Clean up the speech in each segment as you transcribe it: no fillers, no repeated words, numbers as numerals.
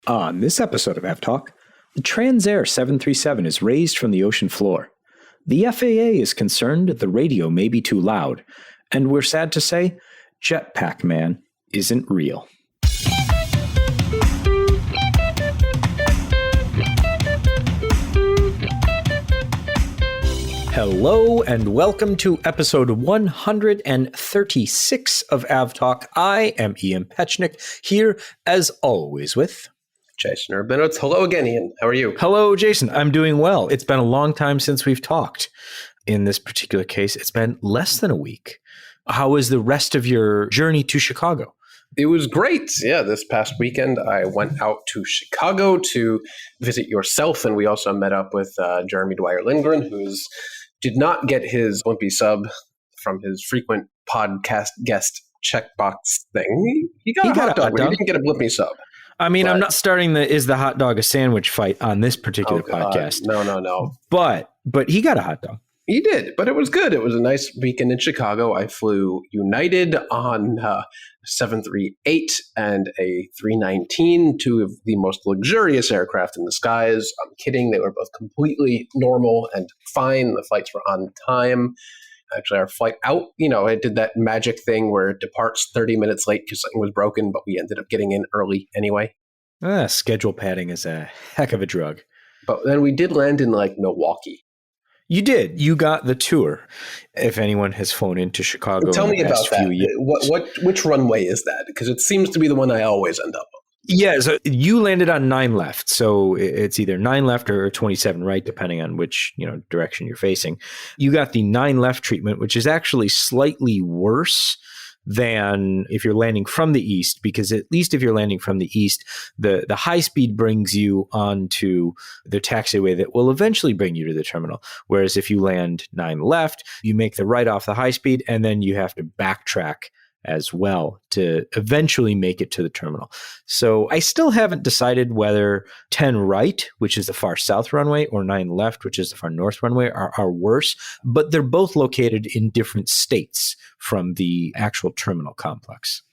On this episode of AvTalk, the Transair 737 is raised from the ocean floor. The FAA is concerned the radio may be too loud, and we're sad to say, Jetpack Man isn't real. Hello and welcome to episode 136 of AvTalk. I am Ian Petchnick, here as always with Jason Urbinowitz. Hello again, Ian. How are you? Hello, Jason. I'm doing well. It's been a long time since we've talked. In this particular case, it's been less than a week. How was the rest of your journey to Chicago? It was great. Yeah, this past weekend, I went out to Chicago to visit yourself, and we also met up with Jeremy Dwyer Lindgren, who did not get his Blimpie sub from his frequent podcast guest checkbox thing. He got a hot dog, but he didn't get a Blimpie sub. I mean, I'm not starting the is the hot dog a sandwich fight on this particular podcast. No. But he got a hot dog. He did, but it was good. It was a nice weekend in Chicago. I flew United on 738 and a 319, two of the most luxurious aircraft in the skies. I'm kidding. They were both completely normal and fine. The flights were on time. Actually, our flight out, it did that magic thing where it departs 30 minutes late because something was broken, but we ended up getting in early anyway. Schedule padding is a heck of a drug. But then we did land in Milwaukee. You did. You got the tour. If anyone has flown into Chicago, tell me about that. Years. Which runway is that? Because it seems to be the one I always end up on. Yeah, so you landed on 9 left. So it's either 9 left or 27 right, depending on which direction you're facing. You got the 9 left treatment, which is actually slightly worse than if you're landing from the east, because at least if you're landing from the east, the high speed brings you onto the taxiway that will eventually bring you to the terminal. Whereas if you land 9 left, you make the right off the high speed, and then you have to backtrack as well to eventually make it to the terminal. So I still haven't decided whether 10 right, which is the far south runway, or 9 left, which is the far north runway, are worse, but they're both located in different states from the actual terminal complex.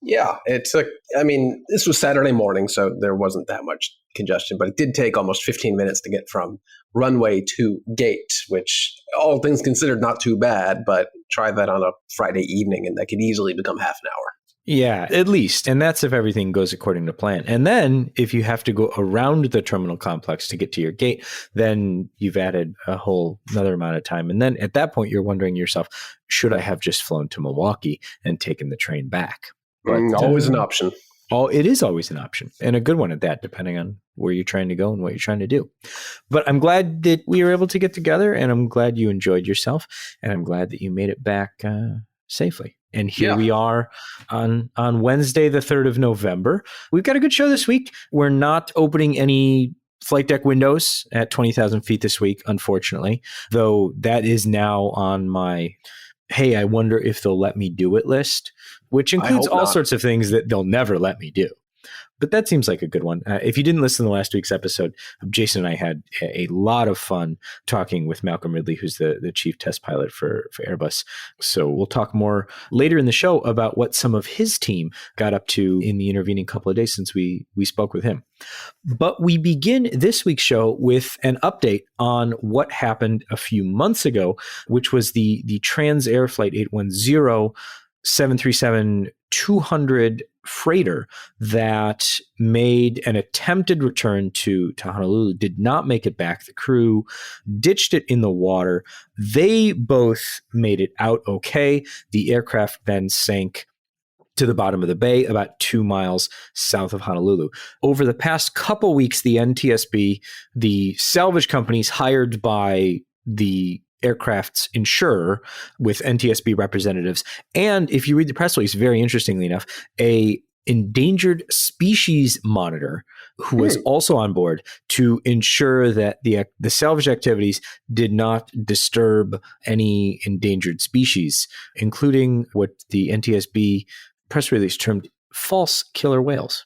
Yeah, this was Saturday morning, so there wasn't that much congestion, but it did take almost 15 minutes to get from runway to gate, which all things considered not too bad, but try that on a Friday evening and that could easily become half an hour. Yeah, at least. And that's if everything goes according to plan. And then if you have to go around the terminal complex to get to your gate, then you've added a whole another amount of time. And then at that point, you're wondering to yourself, should I have just flown to Milwaukee and taken the train back? But, always an option. It is always an option, and a good one at that, depending on where you're trying to go and what you're trying to do. But I'm glad that we were able to get together, and I'm glad you enjoyed yourself, and I'm glad that you made it back safely. And here we are on Wednesday, the 3rd of November. We've got a good show this week. We're not opening any flight deck windows at 20,000 feet this week, unfortunately, though that is now on my, hey, I wonder if they'll let me do it list, which includes all sorts of things that they'll never let me do. But that seems like a good one. If you didn't listen to last week's episode, Jason and I had a lot of fun talking with Malcolm Ridley, who's the chief test pilot for Airbus. So we'll talk more later in the show about what some of his team got up to in the intervening couple of days since we spoke with him. But we begin this week's show with an update on what happened a few months ago, which was the Transair Flight 810 737-200 freighter that made an attempted return to Honolulu, did not make it back. The crew ditched it in the water. They both made it out okay. The aircraft then sank to the bottom of the bay about 2 miles south of Honolulu. Over the past couple weeks, the NTSB, the salvage companies hired by the aircraft's insurer with NTSB representatives, and if you read the press release, very interestingly enough, a endangered species monitor who was also on board to ensure that the salvage activities did not disturb any endangered species, including what the NTSB press release termed false killer whales.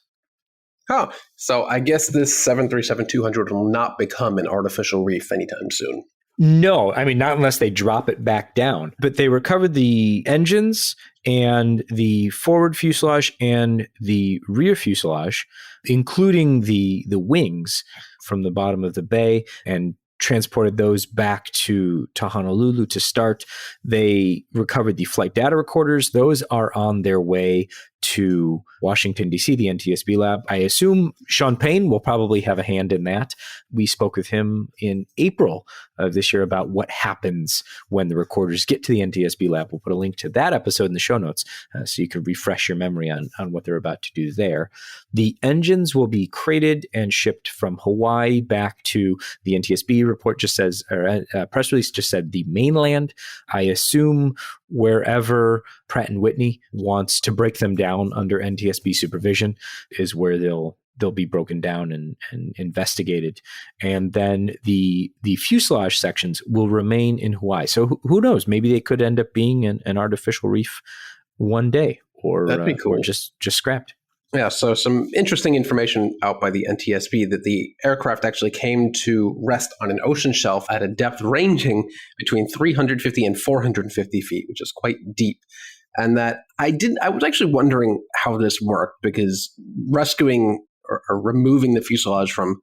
Oh, so I guess this 737-200 will not become an artificial reef anytime soon. No, I mean, not unless they drop it back down. But they recovered the engines and the forward fuselage and the rear fuselage, including the wings from the bottom of the bay, and transported those back to Honolulu to start. They recovered the flight data recorders. Those are on their way to Washington, D.C., the NTSB lab. I assume Sean Payne will probably have a hand in that. We spoke with him in April of this year about what happens when the recorders get to the NTSB lab. We'll put a link to that episode in the show notes so you can refresh your memory on what they're about to do there. The engines will be crated and shipped from Hawaii back to the NTSB. Report just says, or press release just said the mainland. I assume wherever Pratt & Whitney wants to break them down under NTSB supervision is where they'll be broken down and investigated. And then the fuselage sections will remain in Hawaii. So who knows? Maybe they could end up being an artificial reef one day, or that'd be cool. Or just scrapped. Yeah, so some interesting information out by the NTSB that the aircraft actually came to rest on an ocean shelf at a depth ranging between 350 and 450 feet, which is quite deep. And that I was actually wondering how this worked, because rescuing or removing the fuselage from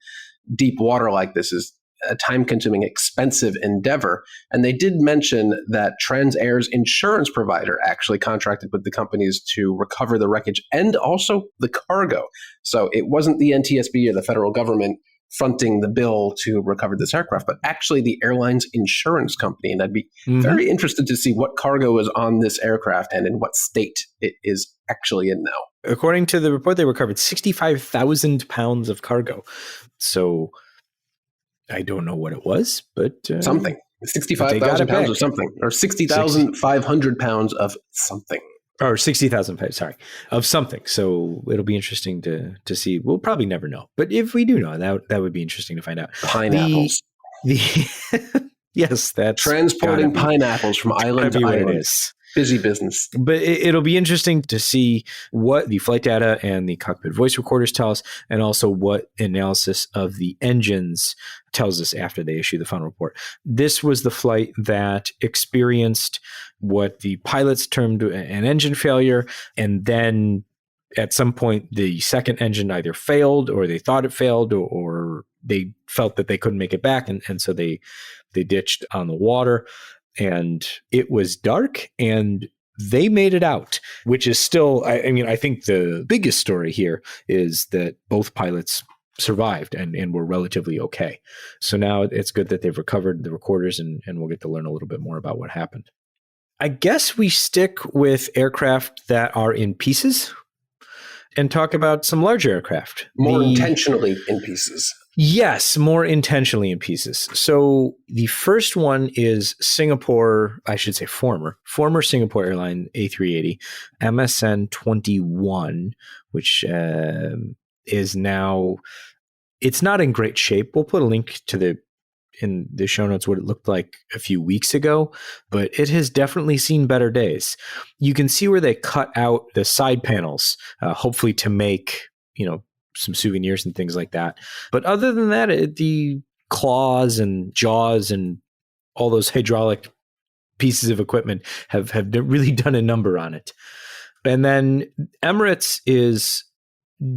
deep water like this is a time-consuming, expensive endeavor. And they did mention that Transair's insurance provider actually contracted with the companies to recover the wreckage and also the cargo. So it wasn't the NTSB or the federal government fronting the bill to recover this aircraft, but actually the airline's insurance company. And I'd be very interested to see what cargo is on this aircraft and in what state it is actually in now. According to the report, they recovered 65,000 pounds of cargo. So I don't know what it was, but something. 65,000 pounds of something, or 60,500 pounds of something. Or 60,000 pounds, sorry, of something. So it'll be interesting to see. We'll probably never know. But if we do know, that would be interesting to find out. Pineapples. Yes, that's transporting pineapples from island to island. It is. Busy business. But it'll be interesting to see what the flight data and the cockpit voice recorders tell us, and also what analysis of the engines tells us after they issue the final report. This was the flight that experienced what the pilots termed an engine failure, and then at some point the second engine either failed, or they thought it failed, or they felt that they couldn't make it back, and so they ditched on the water. And it was dark, and they made it out, which is still, I mean, I think the biggest story here is that both pilots survived and were relatively okay. So now it's good that they've recovered the recorders, and we'll get to learn a little bit more about what happened. I guess we stick with aircraft that are in pieces and talk about some larger aircraft. More intentionally in pieces. Yes, more intentionally in pieces. So the first one is Singapore, I should say former Singapore airline A380, MSN 21, which is now, it's not in great shape. We'll put a link to in the show notes what it looked like a few weeks ago, but it has definitely seen better days. You can see where they cut out the side panels, hopefully to make, some souvenirs and things like that. But other than that, the claws and jaws and all those hydraulic pieces of equipment have really done a number on it. And then Emirates is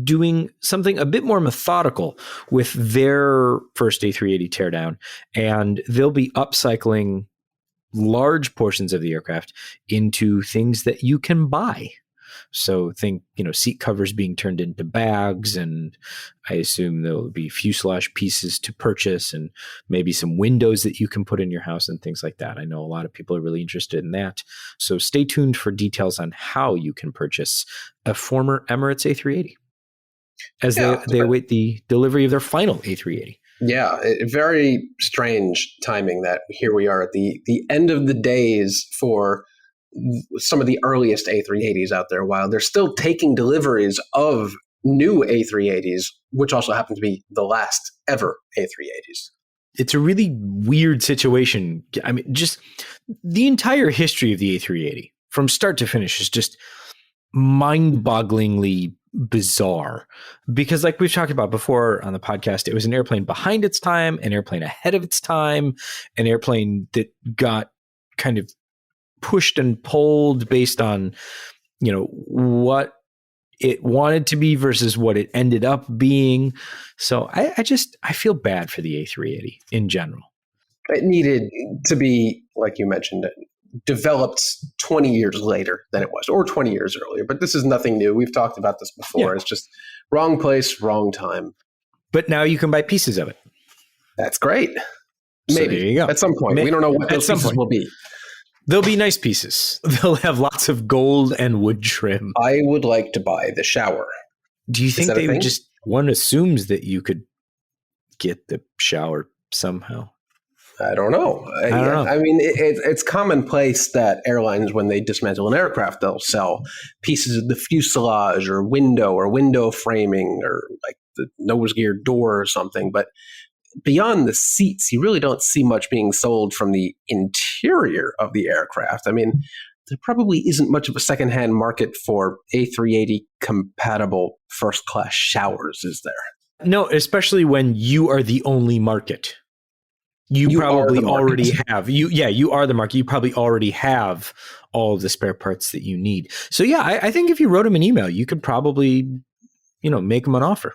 doing something a bit more methodical with their first A380 teardown, and they'll be upcycling large portions of the aircraft into things that you can buy. So think, seat covers being turned into bags, and I assume there'll be fuselage pieces to purchase, and maybe some windows that you can put in your house and things like that. I know a lot of people are really interested in that. So stay tuned for details on how you can purchase a former Emirates A380 as they await the delivery of their final A380. Yeah, very strange timing that here we are at the end of the days for some of the earliest A380s out there, while they're still taking deliveries of new A380s, which also happen to be the last ever A380s. It's a really weird situation. I mean, just the entire history of the A380 from start to finish is just mind-bogglingly bizarre because, like we've talked about before on the podcast, it was an airplane behind its time, an airplane ahead of its time, an airplane that got kind of pushed and pulled based on, what it wanted to be versus what it ended up being. So I feel bad for the A380 in general. It needed to be, like you mentioned, developed 20 years later than it was, or 20 years earlier. But this is nothing new. We've talked about this before. Yeah. It's just wrong place, wrong time. But now you can buy pieces of it. That's great. So maybe there you go. At some point. We don't know what those pieces will be. They'll be nice pieces. They'll have lots of gold and wood trim. I would like to buy the shower. Do you think they would just, one assumes that you could get the shower somehow? I don't know. I mean, it's commonplace that airlines, when they dismantle an aircraft, they'll sell pieces of the fuselage or window framing or like the nose gear door or something. But beyond the seats, you really don't see much being sold from the interior of the aircraft. I mean, there probably isn't much of a secondhand market for A380 compatible first class showers, is there? No, especially when you are the only market. You probably already have. You are the market. You probably already have all of the spare parts that you need. So yeah, I think if you wrote them an email, you could probably, make them an offer.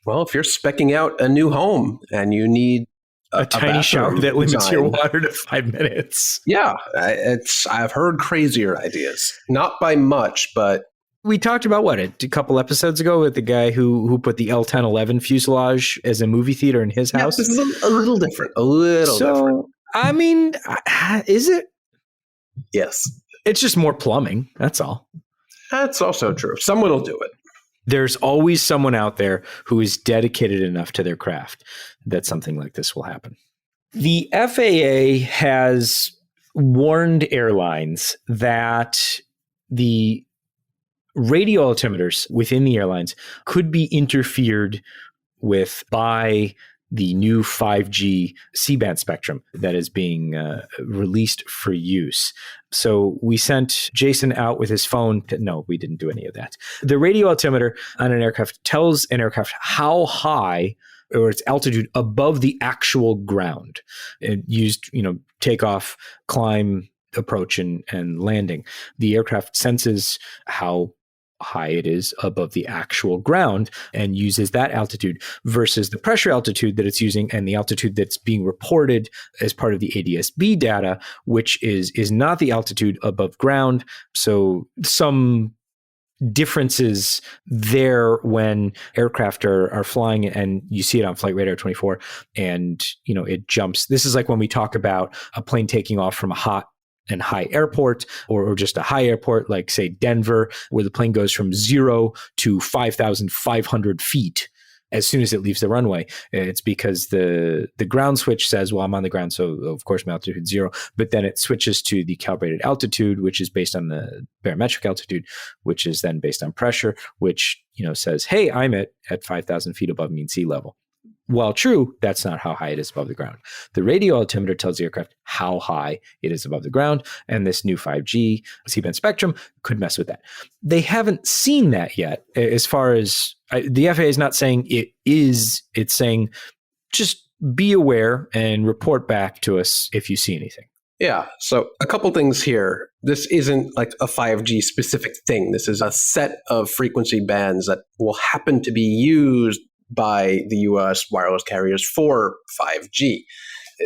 Well, if you're speccing out a new home and you need a tiny shower that limits your water to 5 minutes. Yeah, I've heard crazier ideas. Not by much, but we talked about a couple episodes ago with the guy who put the L1011 fuselage as a movie theater in his house. This is a little different. Different. I mean, is it? Yes. It's just more plumbing. That's all. That's also true. Someone will do it. There's always someone out there who is dedicated enough to their craft that something like this will happen. The FAA has warned airlines that the radio altimeters within the airlines could be interfered with by the new 5G C-band spectrum that is being released for use. So we sent Jason out with his phone. No, we didn't do any of that. The radio altimeter on an aircraft tells an aircraft how high or its altitude above the actual ground. It used, takeoff, climb, approach, and landing. The aircraft senses how high it is above the actual ground and uses that altitude versus the pressure altitude that it's using and the altitude that's being reported as part of the ADS-B data, which is not the altitude above ground. So some differences there when aircraft are flying, and you see it on Flight Radar 24, and it jumps. This is like when we talk about a plane taking off from a hot and high airport or just a high airport, like say Denver, where the plane goes from 0 to 5,500 feet as soon as it leaves the runway. It's because the ground switch says, well, I'm on the ground, so of course my altitude is 0, but then it switches to the calibrated altitude, which is based on the barometric altitude, which is then based on pressure, which says, hey, I'm at 5,000 feet above mean sea level. While true, that's not how high it is above the ground. The radio altimeter tells the aircraft how high it is above the ground, and this new 5G C-band spectrum could mess with that. They haven't seen that yet. As far as the FAA is not saying it is, it's saying just be aware and report back to us if you see anything. Yeah. So a couple things here. This isn't like a 5G specific thing. This is a set of frequency bands that will happen to be used by the U.S. wireless carriers for 5G.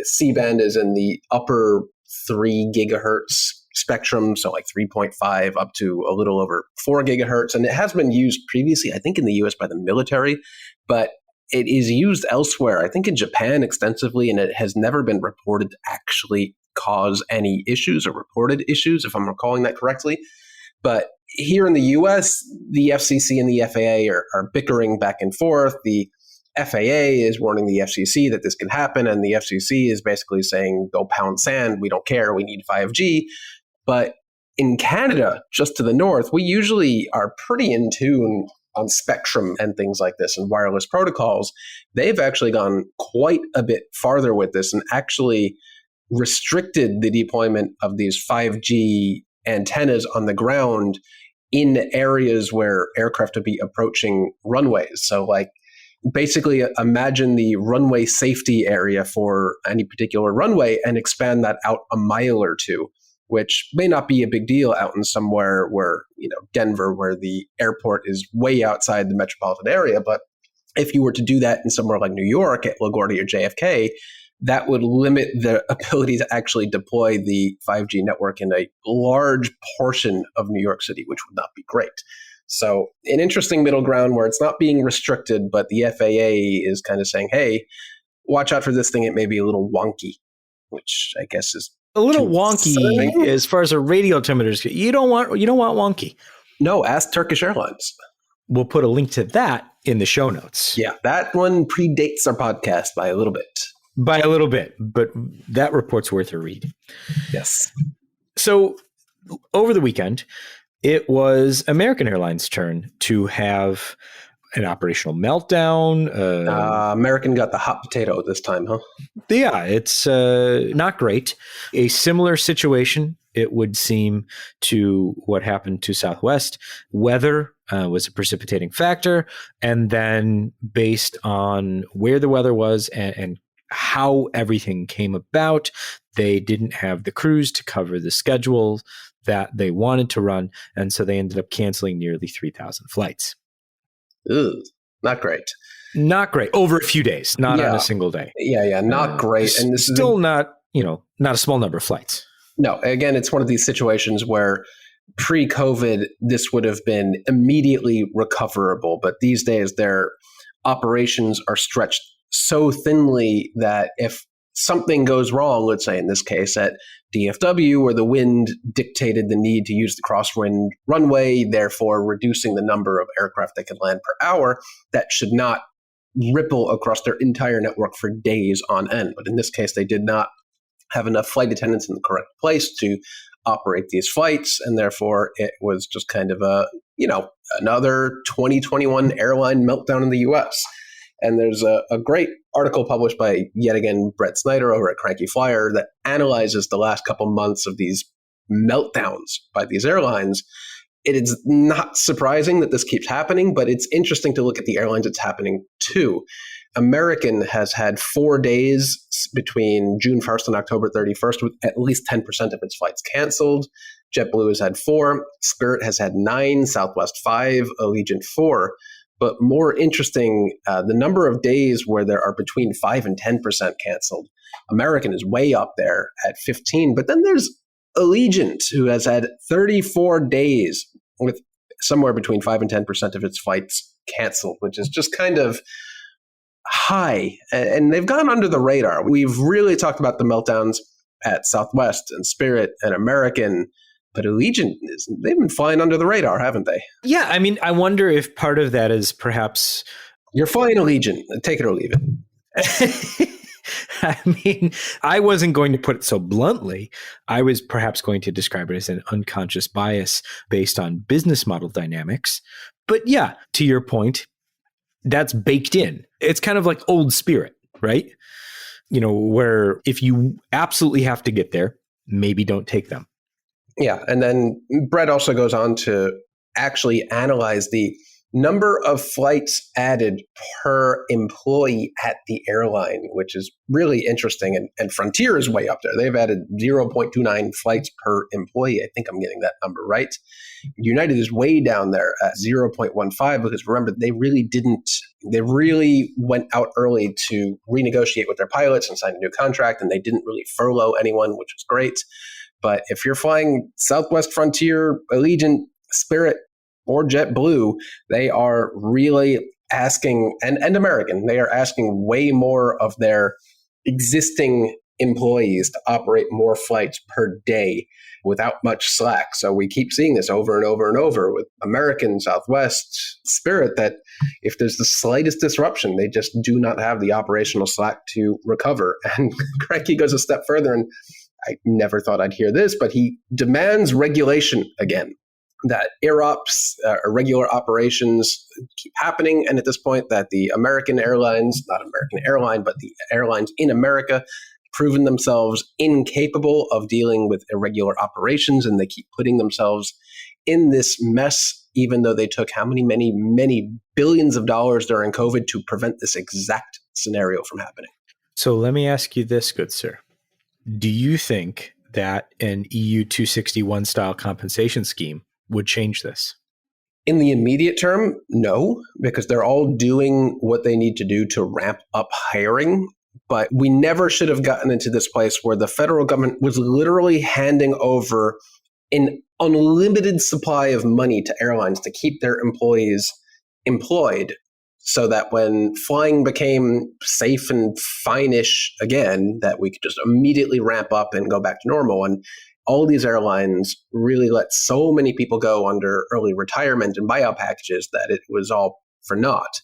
C-band is in the upper 3 gigahertz spectrum, so like 3.5 up to a little over 4 gigahertz. And it has been used previously, I think, in the U.S. by the military, but it is used elsewhere, I think in Japan extensively, and it has never been reported to actually cause any issues or reported issues, if I'm recalling that correctly. But here in the U.S., the FCC and the FAA are bickering back and forth. The FAA is warning the FCC that this can happen, and the FCC is basically saying, go pound sand, we don't care, we need 5G. But in Canada, just to the north, we usually are pretty in tune on spectrum and things like this and wireless protocols. They've actually gone quite a bit farther with this and actually restricted the deployment of these 5G antennas on the ground in areas where aircraft would be approaching runways. So like basically imagine the runway safety area for any particular runway and expand that out a mile or two, which may not be a big deal out in somewhere where, Denver, where the airport is way outside the metropolitan area. But if you were to do that in somewhere like New York at LaGuardia or JFK, that would limit the ability to actually deploy the 5G network in a large portion of New York City, which would not be great. So an interesting middle ground where it's not being restricted, but the FAA is kind of saying, hey, watch out for this thing. It may be a little wonky, which I guess is a little wonky as far as a radio altimeter. You don't want wonky. No, ask Turkish Airlines. We'll put a link to that in the show notes. Yeah, that one predates our podcast by a little bit. But that report's worth a read. Yes. So over the weekend, it was American Airlines' turn to have an operational meltdown. American got the hot potato this time, huh? Yeah, it's not great. A similar situation, it would seem, to what happened to Southwest. Weather was a precipitating factor. And then based on where the weather was and how everything came about, they didn't have the crews to cover the schedule that they wanted to run. And so they ended up canceling nearly 3,000 flights. Ugh, not great. Not great. Over a few days, not on a single day. Yeah, not great. And this is still not a small number of flights. No, again, it's one of these situations where pre-COVID, this would have been immediately recoverable. But these days, their operations are stretched so thinly that if something goes wrong, let's say in this case at DFW, where the wind dictated the need to use the crosswind runway, therefore reducing the number of aircraft that could land per hour, that should not ripple across their entire network for days on end. But in this case, they did not have enough flight attendants in the correct place to operate these flights, and therefore it was just kind of another 2021 airline meltdown in the U.S. And there's a great article published by, yet again, Brett Snyder over at Cranky Flyer that analyzes the last couple months of these meltdowns by these airlines. It is not surprising that this keeps happening, but it's interesting to look at the airlines it's happening to. American has had 4 days between June 1st and October 31st with at least 10% of its flights canceled. JetBlue has had 4. Spirit has had 9. Southwest 5. Allegiant 4. But more interesting, the number of days where there are between 5 and 10% canceled. American is way up there at 15. But then there's Allegiant, who has had 34 days with somewhere between 5 and 10% of its flights canceled, which is just kind of high. And they've gone under the radar. We've really talked about the meltdowns at Southwest and Spirit and American. But Allegiant, they've been flying under the radar, haven't they? Yeah, I mean, I wonder if part of that is perhaps... You're flying Allegiant. Take it or leave it. I mean, I wasn't going to put it so bluntly. I was perhaps going to describe it as an unconscious bias based on business model dynamics. But yeah, to your point, that's baked in. It's kind of like old Spirit, right? Where if you absolutely have to get there, maybe don't take them. Yeah, and then Brett also goes on to actually analyze the number of flights added per employee at the airline, which is really interesting. And Frontier is way up there. They've added 0.29 flights per employee. I think I'm getting that number right. United is way down there at 0.15 because remember, they really went out early to renegotiate with their pilots and sign a new contract, and they didn't really furlough anyone, which was great. But if you're flying Southwest, Frontier, Allegiant, Spirit, or JetBlue, they are really asking, and American, they are asking way more of their existing employees to operate more flights per day without much slack. So we keep seeing this over and over and over with American, Southwest, Spirit, that if there's the slightest disruption, they just do not have the operational slack to recover. And Cranky goes a step further, and I never thought I'd hear this, but he demands regulation again, that IROPS, irregular operations, keep happening. And at this point, that the American airlines, not American airline, but the airlines in America, proven themselves incapable of dealing with irregular operations, and they keep putting themselves in this mess, even though they took many billions of dollars during COVID to prevent this exact scenario from happening. So let me ask you this, good sir. Do you think that an EU 261 style compensation scheme would change this? In the immediate term, no, because they're all doing what they need to do to ramp up hiring. But we never should have gotten into this place where the federal government was literally handing over an unlimited supply of money to airlines to keep their employees employed, so that when flying became safe and fine-ish again, that we could just immediately ramp up and go back to normal. And all these airlines really let so many people go under early retirement and buyout packages that it was all for naught.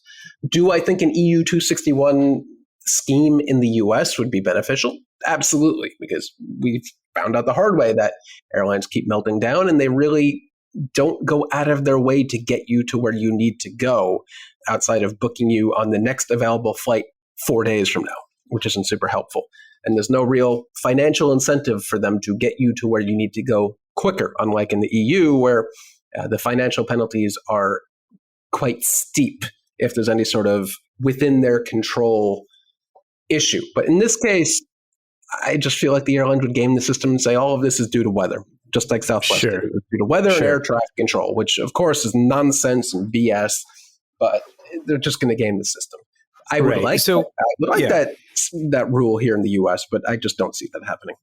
Do I think an EU 261 scheme in the US would be beneficial? Absolutely, because we've found out the hard way that airlines keep melting down and they really don't go out of their way to get you to where you need to go outside of booking you on the next available flight 4 days from now, which isn't super helpful. And there's no real financial incentive for them to get you to where you need to go quicker, unlike in the EU, where the financial penalties are quite steep if there's any sort of within their control issue. But in this case, I just feel like the airlines would game the system and say all of this is due to weather, just like Southwest did. It was due to weather and air traffic control, which of course is nonsense and BS, but they're just going to game the system. I would like that rule here in the US, but I just don't see that happening.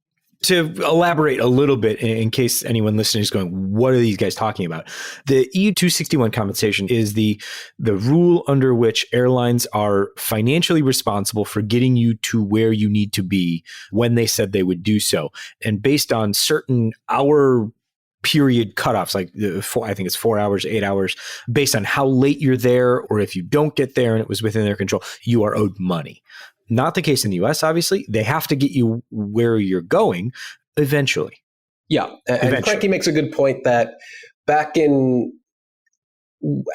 To elaborate a little bit, in case anyone listening is going, what are these guys talking about? The EU 261 compensation is the rule under which airlines are financially responsible for getting you to where you need to be when they said they would do so. And based on certain hour period cutoffs, like I think it's 4 hours, 8 hours, based on how late you're there, or if you don't get there and it was within their control, you are owed money. Not the case in the US, obviously. They have to get you where you're going eventually. Yeah. And Cranky makes a good point that back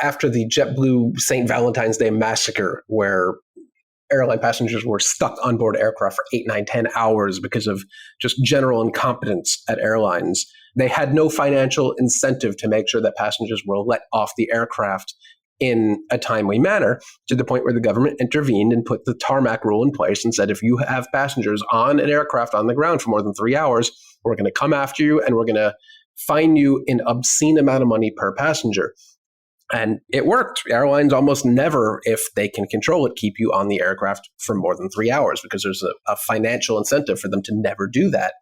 after the JetBlue St. Valentine's Day massacre, where airline passengers were stuck on board aircraft for 8, 9, 10 hours because of just general incompetence at airlines, they had no financial incentive to make sure that passengers were let off the aircraft in a timely manner, to the point where the government intervened and put the tarmac rule in place and said, if you have passengers on an aircraft on the ground for more than 3 hours, we're going to come after you and we're going to fine you an obscene amount of money per passenger. And it worked. Airlines almost never, if they can control it, keep you on the aircraft for more than 3 hours, because there's a financial incentive for them to never do that.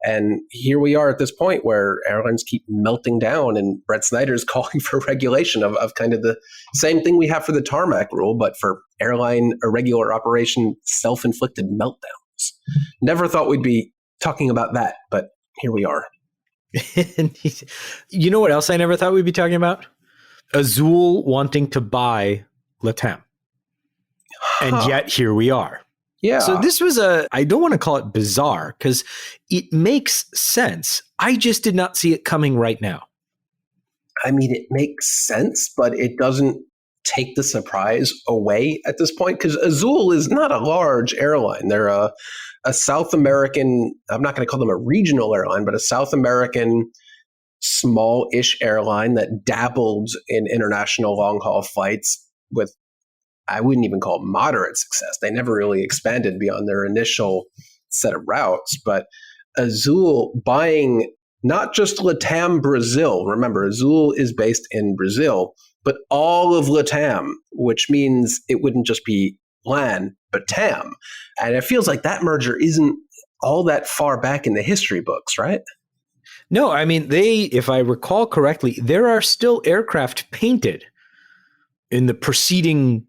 And here we are at this point where airlines keep melting down, and Brett Snyder's calling for regulation of kind of the same thing we have for the tarmac rule, but for airline irregular operation self-inflicted meltdowns. Never thought we'd be talking about that, but here we are. You know what else I never thought we'd be talking about? Azul wanting to buy LATAM. And yet here we are. Yeah. So this was I don't want to call it bizarre because it makes sense. I just did not see it coming right now. I mean, it makes sense, but it doesn't take the surprise away at this point, because Azul is not a large airline. They're a South American, I'm not going to call them a regional airline, but a South American small-ish airline that dabbled in international long-haul flights with, I wouldn't even call it moderate success. They never really expanded beyond their initial set of routes. But Azul buying not just LATAM Brazil, remember, Azul is based in Brazil, but all of LATAM, which means it wouldn't just be LAN, but TAM. And it feels like that merger isn't all that far back in the history books, right? No, I mean, if I recall correctly, there are still aircraft painted in the preceding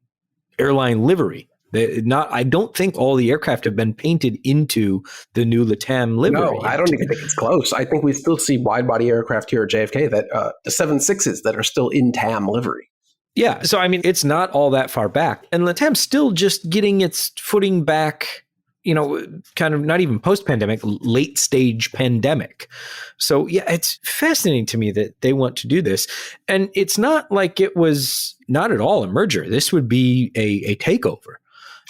airline livery. I don't think all the aircraft have been painted into the new LATAM livery. No, I don't even think it's close. I think we still see wide-body aircraft here at JFK, that the 76s that are still in TAM livery. Yeah, so I mean, it's not all that far back. And LATAM's still just getting its footing back, kind of not even post-pandemic, late-stage pandemic. So yeah, it's fascinating to me that they want to do this. And it's not like it was not at all a merger. This would be a takeover.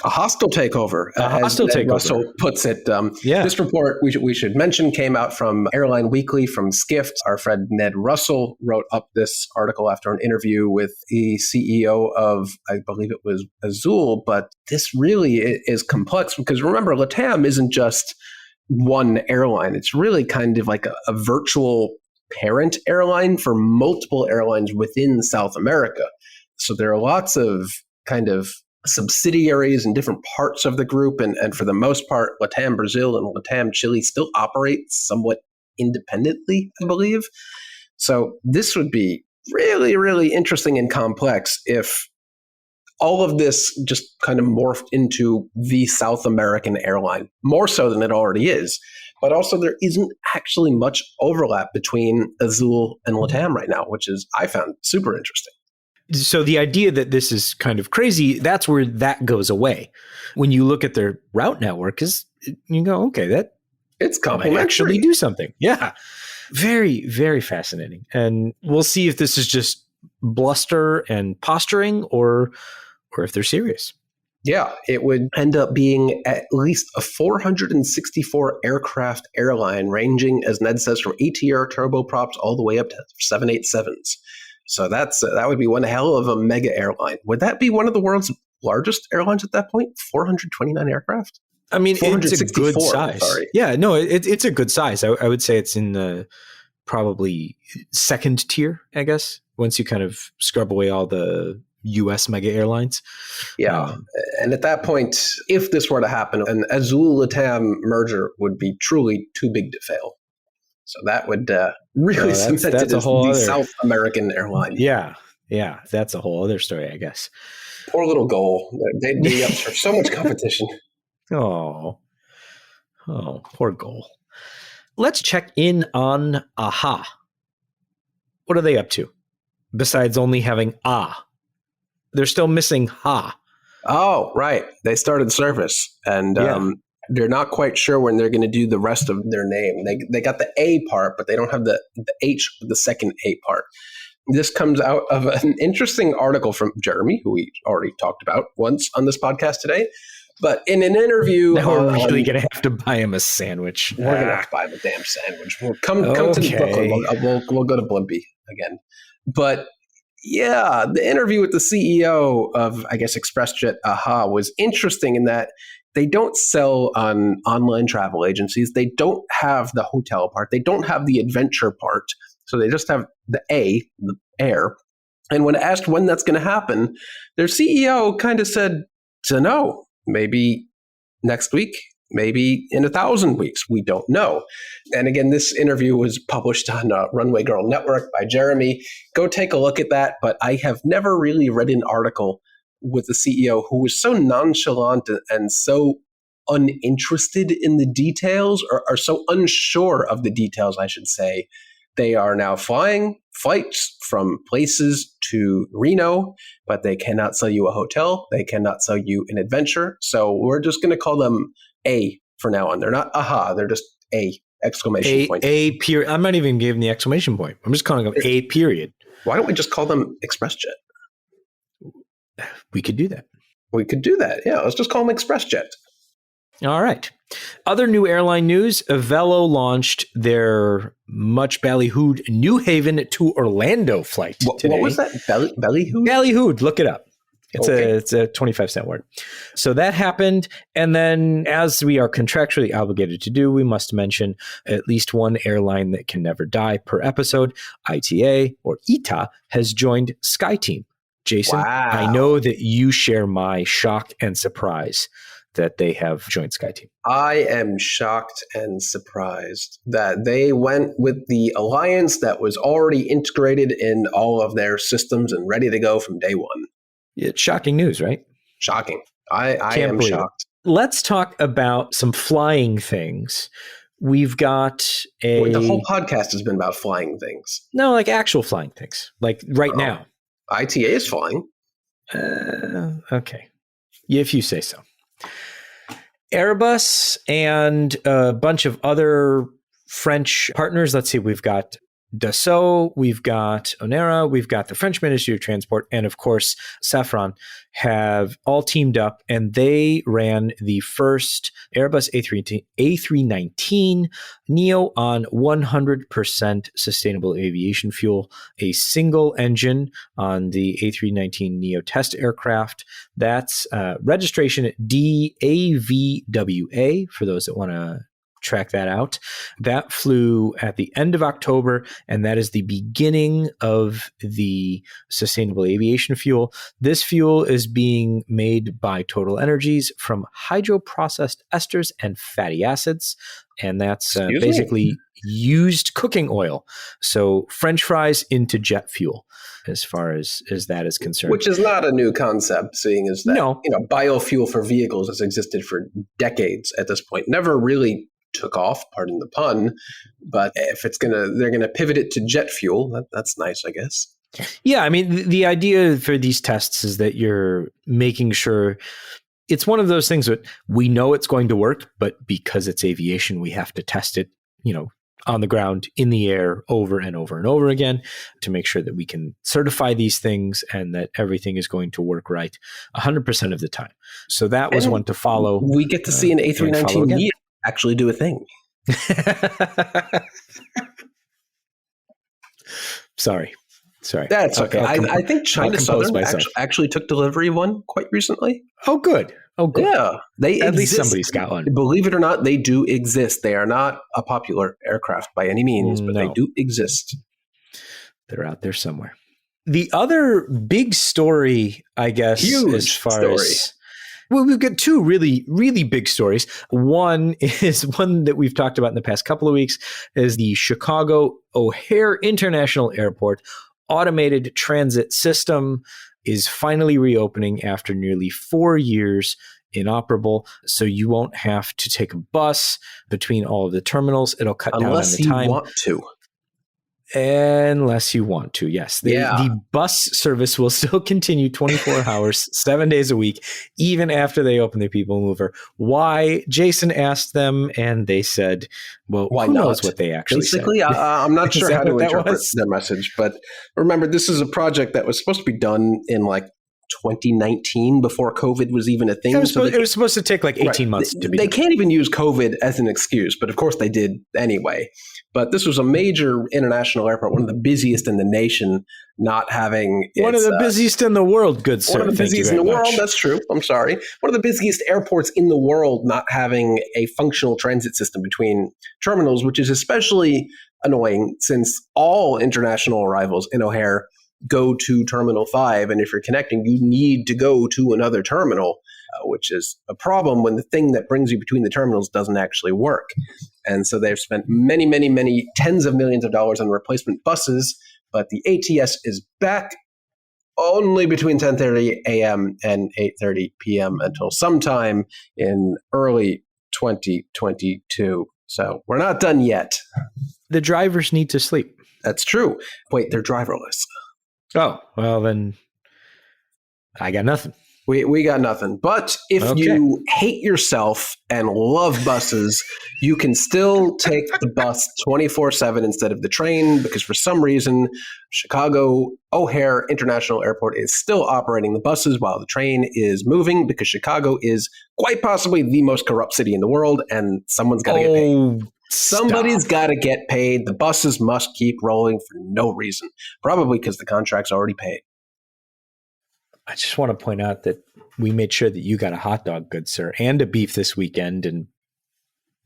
A hostile takeover, as Ned Russell puts it. This report, we should mention, came out from Airline Weekly from Skift. Our friend Ned Russell wrote up this article after an interview with the CEO of, I believe it was Azul. But this really is complex because remember, LATAM isn't just one airline. It's really kind of like a virtual parent airline for multiple airlines within South America. So there are lots of kind of subsidiaries in different parts of the group. And for the most part, LATAM Brazil and LATAM Chile still operate somewhat independently, I believe. So this would be really, really interesting and complex if all of this just kind of morphed into the South American airline, more so than it already is. But also there isn't actually much overlap between Azul and LATAM right now, which is, I found super interesting. So the idea that this is kind of crazy, that's where that goes away. When you look at their route network, you go, okay, it's complementary. Might actually do something. Yeah. Very, very fascinating. And we'll see if this is just bluster and posturing or if they're serious. Yeah, it would end up being at least a 464 aircraft airline, ranging, as Ned says, from ATR turboprops all the way up to 787s. So that would be one hell of a mega airline. Would that be one of the world's largest airlines at that point? 429 aircraft? I mean, it's a good size. Sorry. Yeah, no, it's a good size. I would say it's in the probably second tier, I guess, once you kind of scrub away all the U.S. mega airlines. Yeah. And at that point, if this were to happen, an Azul-LATAM merger would be truly too big to fail. So that would really cement it as the South American airline. Yeah. That's a whole other story, I guess. Poor little Gol. They'd be up for so much competition. Oh, poor Gol. Let's check in on AHA. What are they up to? Besides only having they're still missing ha. Oh, right. They started service, and they're not quite sure when they're going to do the rest of their name. They got the A part, but they don't have the H, the second A part. This comes out of an interesting article from Jeremy, who we already talked about once on this podcast today. But in an interview... Now we're really going to have to buy him a sandwich. We're going to have to buy him a damn sandwich. We'll come to Brooklyn. We'll go to Blimpie again. But... yeah, the interview with the CEO of, I guess, ExpressJet AHA was interesting in that they don't sell on online travel agencies. They don't have the hotel part. They don't have the adventure part. So they just have the A, the air. And when asked when that's going to happen, their CEO kind of said, no, maybe next week. Maybe in 1,000 weeks, we don't know. And again, this interview was published on Runway Girl Network by Jeremy. Go take a look at that. But I have never really read an article with the CEO who was so nonchalant and so uninterested in the details, or so unsure of the details, I should say. They are now flying flights from places to Reno, but they cannot sell you a hotel. They cannot sell you an adventure. So we're just going to call them A for now on. They're not AHA. They're just A, exclamation point. A period. I'm not even giving the exclamation point. I'm just calling them A period. Why don't we just call them ExpressJet? We could do that. Yeah, let's just call them ExpressJet. All right. Other new airline news, Avelo launched their much ballyhooed New Haven to Orlando flight today. What was that? Ballyhooed? Ballyhooed. Look it up. It's a 25-cent word. So that happened. And then, as we are contractually obligated to do, we must mention at least one airline that can never die per episode. ITA, or ITA, has joined SkyTeam. Jason, wow. I know that you share my shock and surprise that they have joined SkyTeam. I am shocked and surprised that they went with the alliance that was already integrated in all of their systems and ready to go from day one. It's shocking news, right? Shocking. I am shocked. Let's talk about some flying things. We've got the whole podcast has been about flying things. No, like actual flying things. Like right now. ITA is flying. Okay. If you say so. Airbus and a bunch of other French partners. Let's see. We've got Dassault, we've got Onera, we've got the French Ministry of Transport, and of course, Safran have all teamed up, and they ran the first Airbus A319 Neo on 100% sustainable aviation fuel, a single engine on the A319 Neo test aircraft. That's registration at DAVWA for those that want to track that out. That flew at the end of October, and that is the beginning of the sustainable aviation fuel. This fuel is being made by Total Energies from hydroprocessed esters and fatty acids, and that's basically used cooking oil. So French fries into jet fuel, as far as that is concerned. Which is not a new concept, seeing as that biofuel for vehicles has existed for decades at this point. Never really took off, pardon the pun, but if they're gonna pivot it to jet fuel, that's nice, I guess. Yeah, I mean, the idea for these tests is that you're making sure it's one of those things that we know it's going to work, but because it's aviation, we have to test it, on the ground, in the air, over and over and over again to make sure that we can certify these things and that everything is going to work right 100% of the time. So that was one to follow. We get to see an A319 Neo actually do a thing. Sorry. That's okay. I think China Southern actually took delivery of one quite recently. Oh, good. Yeah. At least somebody's got one. Believe it or not, they do exist. They are not a popular aircraft by any means, but they do exist. They're out there somewhere. The other big story, I guess, huge as far story. As well, we've got two really, really big stories. One is one that we've talked about in the past couple of weeks, is the Chicago O'Hare International Airport automated transit system is finally reopening after nearly 4 years inoperable. So you won't have to take a bus between all of the terminals. It'll cut down on the time. Unless you want to. Unless you want to, yes. The bus service will still continue 24 hours, 7 days a week, even after they open the People Mover. Why? Jason asked them, and they said, well, why who not? knows what they actually Basically, said. I'm not sure how to interpret their message, but remember, this is a project that was supposed to be done in 2019 before COVID was even a thing. It was supposed to take 18 months to be They done. can't even use COVID as an excuse, but of course they did anyway. But this was a major international airport, one of the busiest in the nation, not having one of the busiest in the world, good sir. One of the busiest in the world, that's true. I'm sorry. One of the busiest airports in the world not having a functional transit system between terminals, which is especially annoying since all international arrivals in O'Hare go to Terminal 5. And if you're connecting, you need to go to another terminal, which is a problem when the thing that brings you between the terminals doesn't actually work. And so they've spent many, many, many tens of millions of dollars on replacement buses, but the ATS is back only between 10:30 a.m. and 8:30 p.m. until sometime in early 2022. So we're not done yet. The drivers need to sleep. That's true. Wait, they're driverless. Oh, well, then I got nothing. We got nothing. But if you hate yourself and love buses, you can still take the bus 24/7 instead of the train, because for some reason, Chicago O'Hare International Airport is still operating the buses while the train is moving, because Chicago is quite possibly the most corrupt city in the world, and someone's got to get paid. Somebody's got to get paid. The buses must keep rolling for no reason, probably because the contract's already paid. I just want to point out that we made sure that you got a hot dog, good sir, and a beef this weekend, and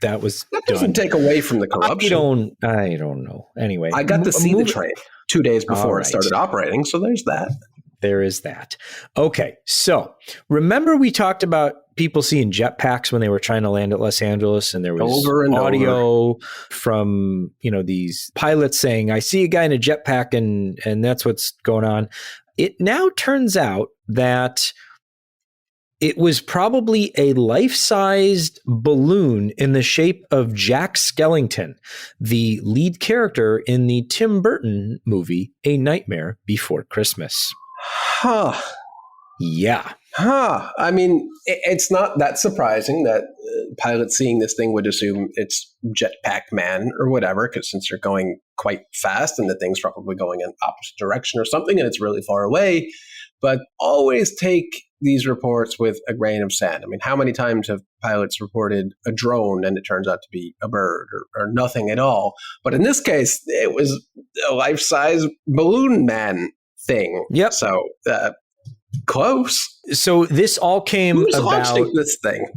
that doesn't take away from the corruption. I don't know. Anyway, I got to see the train 2 days before it started operating, so there's that. There is that. Okay, so remember we talked about people seeing jetpacks when they were trying to land at Los Angeles, and there was audio from these pilots saying, "I see a guy in a jetpack," and that's what's going on. It now turns out that it was probably a life-sized balloon in the shape of Jack Skellington, the lead character in the Tim Burton movie, A Nightmare Before Christmas. Huh. Yeah. Huh. I mean, it's not that surprising that pilots seeing this thing would assume it's Jetpack Man or whatever, because since you're going quite fast and the thing's probably going in opposite direction or something and it's really far away. But always take these reports with a grain of sand. I mean, how many times have pilots reported a drone and it turns out to be a bird or nothing at all? But in this case, it was a life-size balloon man thing. Yep. So close. So this all came Who's about launching this thing?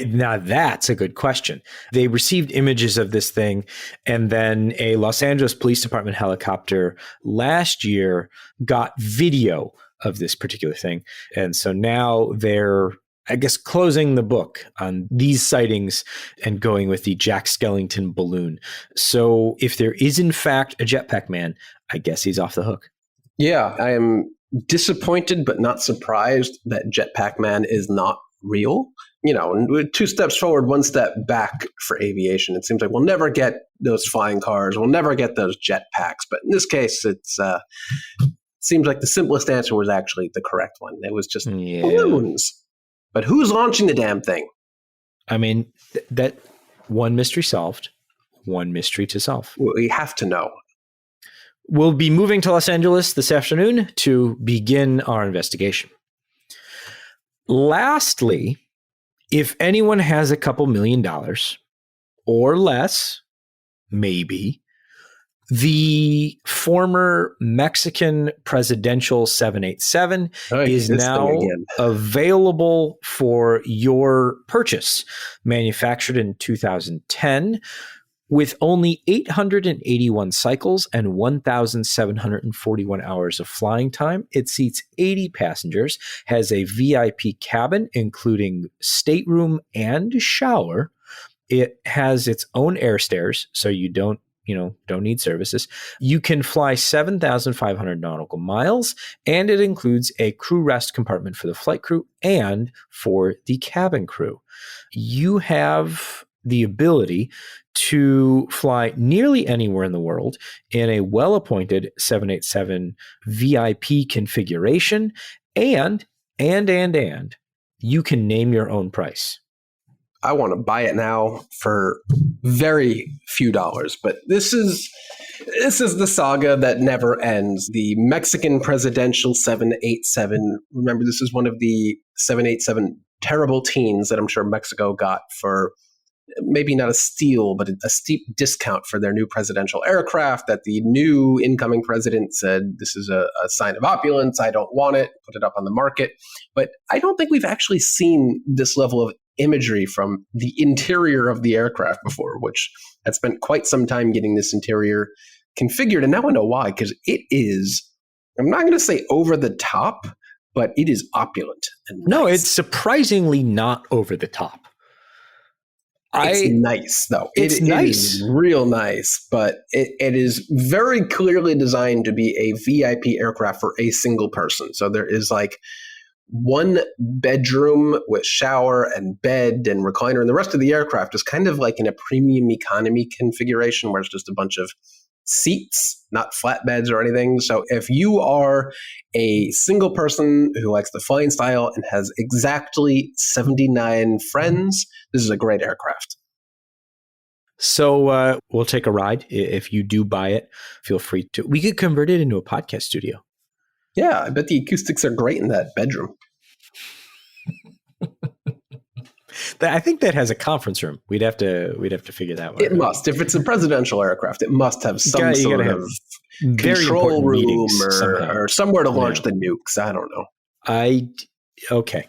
Now that's a good question. They received images of this thing, and then a Los Angeles Police Department helicopter last year got video of this particular thing. And so now they're, I guess, closing the book on these sightings and going with the Jack Skellington balloon. So if there is in fact a Jetpack Man, I guess he's off the hook. Yeah, I am disappointed but not surprised that Jetpack Man is not real. You know, 2 steps forward, 1 step back for aviation. It seems like we'll never get those flying cars. We'll never get those jetpacks. But in this case, it's seems like the simplest answer was actually the correct one. It was just balloons. But who's launching the damn thing? I mean, that one mystery solved, one mystery to solve. We have to know. We'll be moving to Los Angeles this afternoon to begin our investigation. Lastly, if anyone has a couple $1 million or less, maybe, the former Mexican presidential 787 is now available for your purchase. Manufactured in 2010 with only 881 cycles and 1,741 hours of flying time. It seats 80 passengers, has a VIP cabin, including stateroom and shower. It has its own air stairs, so you don't need services. You can fly 7,500 nautical miles, and it includes a crew rest compartment for the flight crew and for the cabin crew. You have the ability to fly nearly anywhere in the world in a well-appointed 787 VIP configuration, and you can name your own price. I want to buy it now for very few dollars, but this is the saga that never ends. The Mexican presidential 787. Remember, this is one of the 787 terrible teens that I'm sure Mexico got for maybe not a steal, but a steep discount for their new presidential aircraft that the new incoming president said, this is a sign of opulence. I don't want it. Put it up on the market. But I don't think we've actually seen this level of imagery from the interior of the aircraft before, which had spent quite some time getting this interior configured. And now I know why, because it is, I'm not going to say over the top, but it is opulent. And no, nice. It's surprisingly not over the top. It's nice, though. It's nice. It is real nice, but it is very clearly designed to be a VIP aircraft for a single person. So there is like one bedroom with shower and bed and recliner, and the rest of the aircraft is kind of like in a premium economy configuration where it's just a bunch of seats, not flatbeds or anything. So if you are a single person who likes the flying style and has exactly 79 friends, this is a great aircraft. So we'll take a ride. If you do buy it, feel free to. We could convert it into a podcast studio. Yeah, I bet the acoustics are great in that bedroom. I think that has a conference room. We'd have to figure that one out. It must. If it's a presidential aircraft, it must have some sort of control room or somewhere to launch the nukes. I don't know. Okay.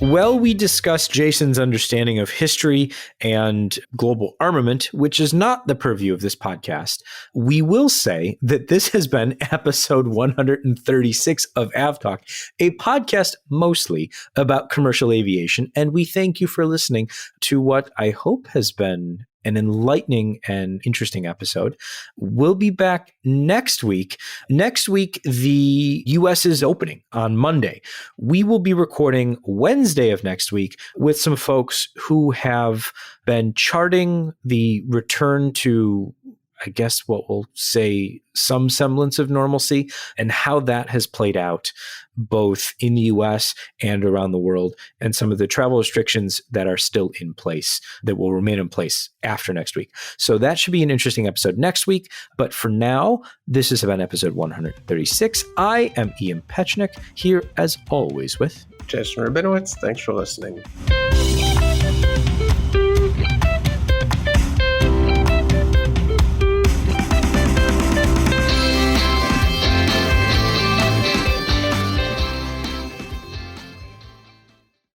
Well, we discussed Jason's understanding of history and global armament, which is not the purview of this podcast. We will say that this has been episode 136 of AvTalk, a podcast mostly about commercial aviation, and we thank you for listening to what I hope has been an enlightening and interesting episode. We'll be back next week. Next week, the U.S. is opening on Monday. We will be recording Wednesday of next week with some folks who have been charting the return to, I guess what we'll say some semblance of normalcy, and how that has played out both in the US and around the world, and some of the travel restrictions that are still in place that will remain in place after next week. So that should be an interesting episode next week. But for now, this has been episode 136. I am Ian Petchnick, here as always with Jason Rabinowitz. Thanks for listening.